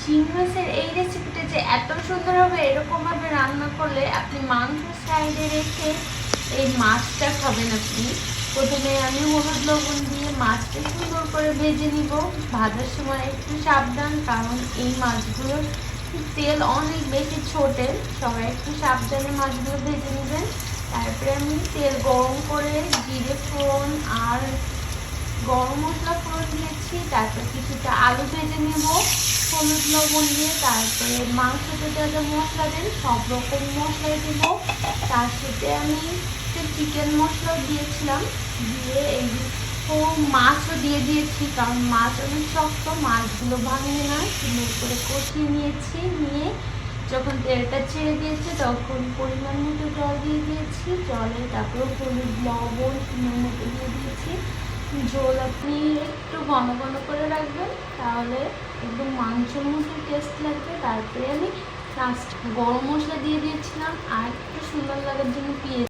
শিং মাছের এই রেসিপিটা যে এত সুন্দর হবে, এরকমভাবে রান্না করলে আপনি মাংস সাইডে রেখে এই মাছটা খাবেন আপনি। প্রথমে আমি হলুদ লবণ দিয়ে মাছটা সুন্দর করে ভেজে নিব। ভাজার সময় একটু সাবধান, কারণ এই মাছগুলোর তেল অনেক বেশি ছোটে। সবাই একটু সাবধানে মাছগুলো ভেজে নেবেন। তারপরে আমি তেল গরম করে জিরে ফোড়ন আর গরম মশলা ফোড়ন দিয়েছি। তারপর কিছুটা আলু ভেজে নেব হলুদ লবণ দিয়ে। তারপরে মাংসতে যা যা মশলা দেন সব রকম মশলাই দেবো। তার সাথে আমি চিকেন মশলাও দিয়েছিলাম, দিয়ে এই মাছও দিয়ে দিয়েছি, কারণ মাছ অনেক শক্ত, মাছগুলো ভাঙবে না। সুন্দর করে কষিয়ে নিয়েছি, নিয়ে যখন তেলটা ছেড়ে দিয়েছে তখন পরিমাণ মতো জল দিয়ে দিয়েছি। জলে তারপর হলুদ লবণ সুন্দর মতো দিয়ে দিয়েছি। ঝোল আপনি একটু ঘন ঘন করে রাখবেন, তাহলে একদম মাংসের মতো টেস্ট লাগবে। তারপরে আমি লাস্ট গরম মশলা দিয়ে দিয়েছিলাম, আর একটু সুন্দর লাগার জন্য পেঁয়াজ